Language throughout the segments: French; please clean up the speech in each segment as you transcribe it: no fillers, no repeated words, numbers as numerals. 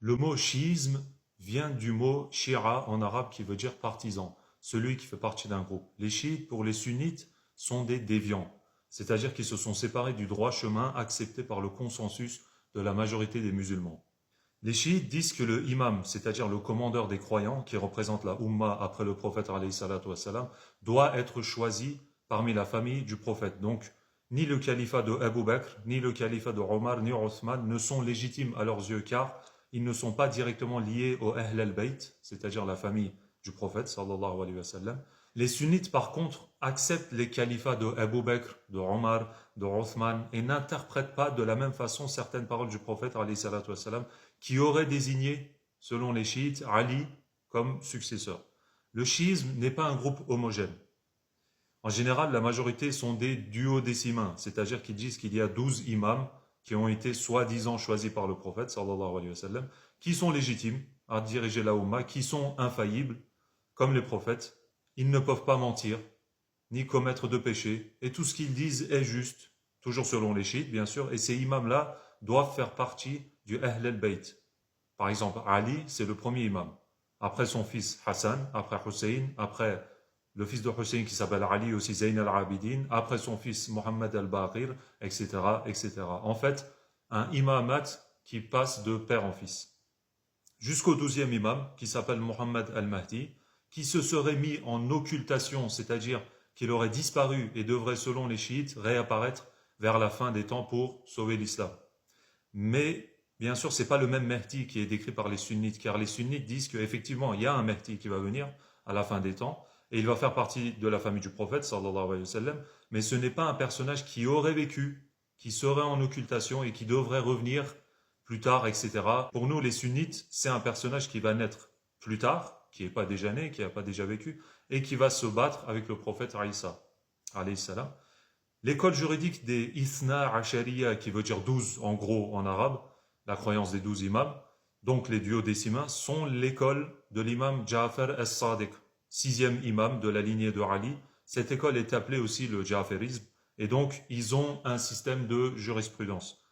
Le mot chiisme vient du mot shira en arabe qui veut dire partisan, celui qui fait partie d'un groupe. Les chiites, pour les sunnites, sont des déviants, c'est-à-dire qu'ils se sont séparés du droit chemin accepté par le consensus de la majorité des musulmans. Les chiites disent que le imam, c'est-à-dire le commandeur des croyants, qui représente la Ummah après le prophète alayhi salatu wassalam, doit être choisi parmi la famille du prophète. Donc, ni le califat de Abu Bakr, ni le califat de Omar, ni Othman ne sont légitimes à leurs yeux car ils ne sont pas directement liés au Ahl al-Bayt, c'est-à-dire la famille du prophète sallallahu alayhi wa sallam. Les sunnites, par contre, acceptent les califats de Abu Bakr, de Omar, de Othman et n'interprètent pas de la même façon certaines paroles du prophète alayhi salatu wassalam, qui aurait désigné, selon les chiites, Ali comme successeur. Le chiisme n'est pas un groupe homogène. En général, la majorité sont des duodécimains, c'est-à-dire qu'ils disent qu'il y a 12 imams qui ont été soi-disant choisis par le prophète, sallallahu alayhi wa sallam, qui sont légitimes à diriger la Ummah, qui sont infaillibles, comme les prophètes. Ils ne peuvent pas mentir, ni commettre de péché, et tout ce qu'ils disent est juste, toujours selon les chiites, bien sûr, et ces imams-là doivent faire partie du Ahl al-Bayt. Par exemple, Ali, c'est le premier imam. Après son fils Hassan, après Hussein, après le fils de Hussein qui s'appelle Ali, aussi Zayn al-Abidin, après son fils Mohammed al-Baqir, etc., etc. En fait, un imamat qui passe de père en fils. Jusqu'au 12e imam, qui s'appelle Mohammed al-Mahdi, qui se serait mis en occultation, c'est-à-dire qu'il aurait disparu et devrait, selon les chiites, réapparaître vers la fin des temps pour sauver l'islam. Mais bien sûr, ce n'est pas le même Mahdi qui est décrit par les sunnites, car les sunnites disent qu'effectivement, il y a un Mahdi qui va venir à la fin des temps, et il va faire partie de la famille du prophète, sallallahu alayhi wa sallam, mais ce n'est pas un personnage qui aurait vécu, qui serait en occultation et qui devrait revenir plus tard, etc. Pour nous, les sunnites, c'est un personnage qui va naître plus tard, qui n'est pas déjà né, qui n'a pas déjà vécu, et qui va se battre avec le prophète Isa, alayhi salam. L'école juridique des Ithna Ashariya, qui veut dire 12 en gros en arabe, la croyance des 12 imams, donc les duodécimains, sont l'école de l'imam Ja'far as-Sadiq, sixième imam de la lignée de Ali. Cette école est appelée aussi le Ja'farisme, et donc ils ont un système de jurisprudence.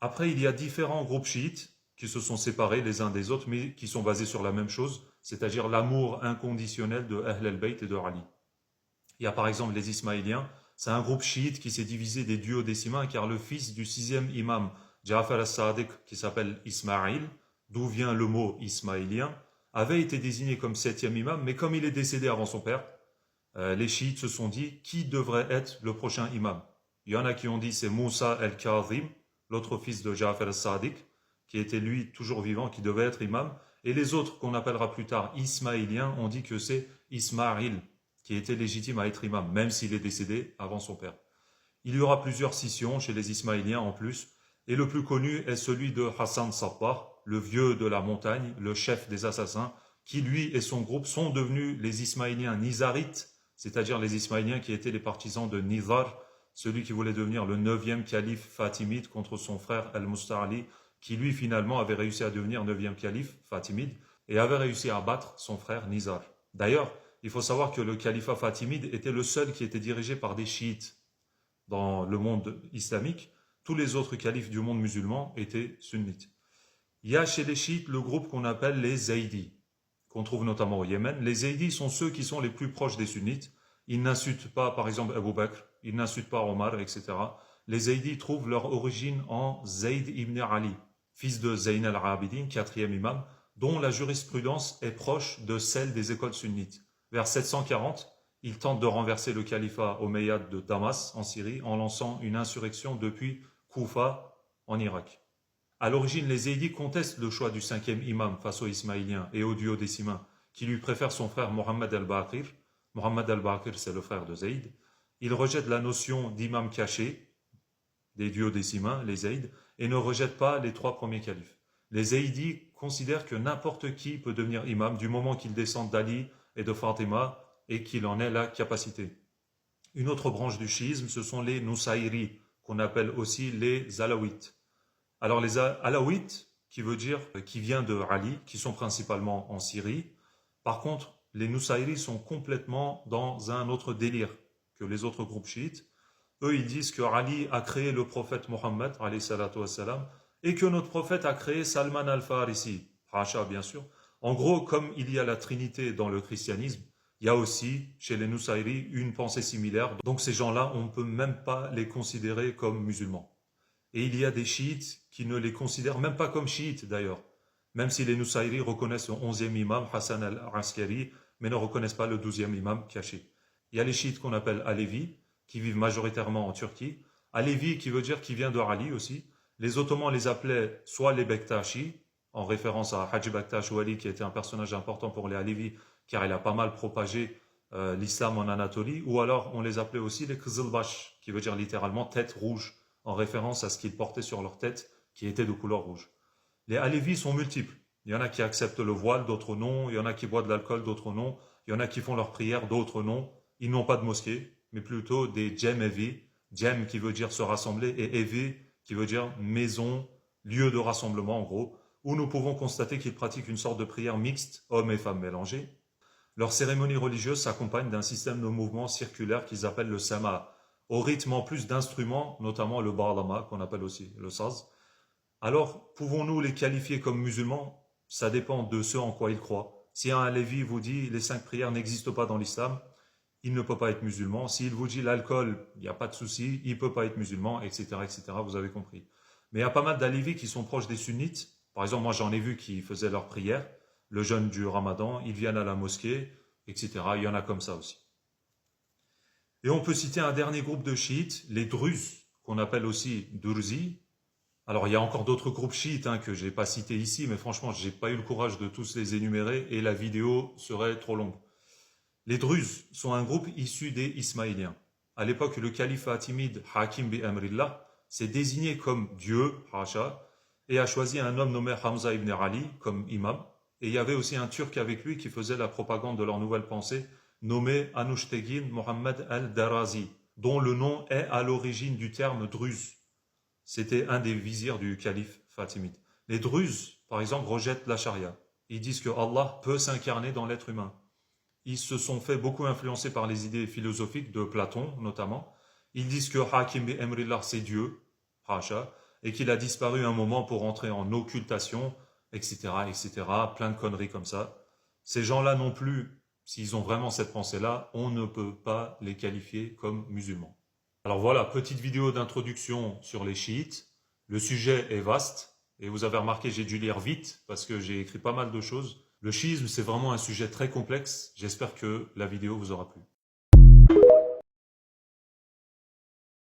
Après, il y a différents groupes chiites qui se sont séparés les uns des autres, mais qui sont basés sur la même chose, c'est-à-dire l'amour inconditionnel de Ahl al-Bayt et de Ali. Il y a par exemple les Ismaéliens. C'est un groupe chiite qui s'est divisé des duodécimains car le fils du sixième imam, Ja'far as-Sadiq, qui s'appelle Ismaïl, d'où vient le mot ismaélien, avait été désigné comme septième imam, mais comme il est décédé avant son père, les chiites se sont dit qui devrait être le prochain imam. Il y en a qui ont dit c'est Moussa al-Kazim, l'autre fils de Ja'far as-Sadiq, qui était lui toujours vivant, qui devait être imam, et les autres qu'on appellera plus tard ismaéliens ont dit que c'est Ismaïl, qui était légitime à être imam, même s'il est décédé avant son père. Il y aura plusieurs scissions chez les Ismaéliens en plus, et le plus connu est celui de Hassan Sappah, le vieux de la montagne, le chef des assassins, qui lui et son groupe sont devenus les Ismaéliens nizarites, c'est-à-dire les Ismaéliens qui étaient les partisans de Nizar, celui qui voulait devenir le 9e calife fatimide contre son frère Al-Musta'ali, qui lui finalement avait réussi à devenir 9e calife fatimide et avait réussi à abattre son frère Nizar. D'ailleurs, il faut savoir que le califat fatimide était le seul qui était dirigé par des chiites dans le monde islamique. Tous les autres califes du monde musulman étaient sunnites. Il y a chez les chiites le groupe qu'on appelle les Zaydis, qu'on trouve notamment au Yémen. Les Zaydis sont ceux qui sont les plus proches des sunnites. Ils n'insultent pas, par exemple, Abu Bakr, ils n'insultent pas Omar, etc. Les Zaydis trouvent leur origine en Zayd ibn Ali, fils de Zayn al-Abidin, quatrième imam, dont la jurisprudence est proche de celle des écoles sunnites. Vers 740, il tente de renverser le califat omeyyade de Damas en Syrie en lançant une insurrection depuis Koufa en Irak. À l'origine, les Zaydis contestent le choix du cinquième imam face aux Ismaéliens et aux duodécimains, qui lui préfèrent son frère Mohammed al-Baqir. Mohammed al-Baqir, c'est le frère de Zayd. Ils rejettent la notion d'imam caché des duodécimains, les Zayd, et ne rejettent pas les trois premiers califes. Les Zaydis considèrent que n'importe qui peut devenir imam du moment qu'il descend d'Ali et de Fatima et qu'il en ait la capacité. Une autre branche du chiisme, ce sont les Nusayri, qu'on appelle aussi les Alaouites. Alors les Alaouites, qui veut dire qui vient de Ali, qui sont principalement en Syrie. Par contre, les Nusayri sont complètement dans un autre délire que les autres groupes chiites. Eux, ils disent que Ali a créé le prophète Mohammed, alayhi salatu wassalam, et que notre prophète a créé Salman al-Farisi, Hacha bien sûr. En gros, comme il y a la Trinité dans le christianisme, il y a aussi chez les Nusayri une pensée similaire. Donc ces gens-là, on ne peut même pas les considérer comme musulmans. Et il y a des chiites qui ne les considèrent même pas comme chiites d'ailleurs. Même si les Nusayri reconnaissent le 11e imam, Hassan al-Askari, mais ne reconnaissent pas le 12e imam caché. Il y a les chiites qu'on appelle Alevi, qui vivent majoritairement en Turquie. Alevi qui veut dire qui vient de Ali aussi. Les Ottomans les appelaient soit les Bektashi, en référence à Haji Bektash Wali, qui était un personnage important pour les Alevis, car il a pas mal propagé l'islam en Anatolie, ou alors on les appelait aussi les Kızılbaş, qui veut dire littéralement tête rouge, en référence à ce qu'ils portaient sur leur tête, qui était de couleur rouge. Les Alevis sont multiples. Il y en a qui acceptent le voile, d'autres non. Il y en a qui boivent de l'alcool, d'autres non. Il y en a qui font leurs prières, d'autres non. Ils n'ont pas de mosquée, mais plutôt des Cemevi. Cem qui veut dire se rassembler et Evi qui veut dire maison, lieu de rassemblement en gros, où nous pouvons constater qu'ils pratiquent une sorte de prière mixte, hommes et femmes mélangés. Leur cérémonie religieuse s'accompagne d'un système de mouvement circulaire qu'ils appellent le sama, au rythme en plus d'instruments, notamment le ba'lama, qu'on appelle aussi le saz. Alors, pouvons-nous les qualifier comme musulmans? Ça dépend de ce en quoi ils croient. Si un Lévi vous dit les 5 prières n'existent pas dans l'islam, il ne peut pas être musulman. S'il vous dit l'alcool, il n'y a pas de souci, il ne peut pas être musulman, etc., etc., vous avez compris. Mais il y a pas mal d'Alévis qui sont proches des sunnites. Par exemple, moi j'en ai vu qui faisaient leurs prières, le jeûne du ramadan, ils viennent à la mosquée, etc. Il y en a comme ça aussi. Et on peut citer un dernier groupe de chiites, les Druzes, qu'on appelle aussi Durzi. Alors il y a encore d'autres groupes chiites que je n'ai pas cités ici, mais franchement, je n'ai pas eu le courage de tous les énumérer et la vidéo serait trop longue. Les Druzes sont un groupe issu des Ismaéliens. À l'époque, le calife fatimide Hakim bi Amrillah s'est désigné comme Dieu, Hacha, et a choisi un homme nommé Hamza ibn Ali comme imam. Et il y avait aussi un Turc avec lui qui faisait la propagande de leur nouvelle pensée, nommé Anoushtegin Mohammed al-Darazi, dont le nom est à l'origine du terme Druze. C'était un des vizirs du calife fatimide. Les Druzes, par exemple, rejettent la charia. Ils disent que Allah peut s'incarner dans l'être humain. Ils se sont fait beaucoup influencer par les idées philosophiques de Platon, notamment. Ils disent que Hakim bi Amrillah, c'est Dieu, Hacha, et qu'il a disparu un moment pour entrer en occultation, etc., etc., plein de conneries comme ça. Ces gens-là non plus, s'ils ont vraiment cette pensée-là, on ne peut pas les qualifier comme musulmans. Alors voilà, petite vidéo d'introduction sur les chiites. Le sujet est vaste, et vous avez remarqué, j'ai dû lire vite, parce que j'ai écrit pas mal de choses. Le chiisme, c'est vraiment un sujet très complexe. J'espère que la vidéo vous aura plu.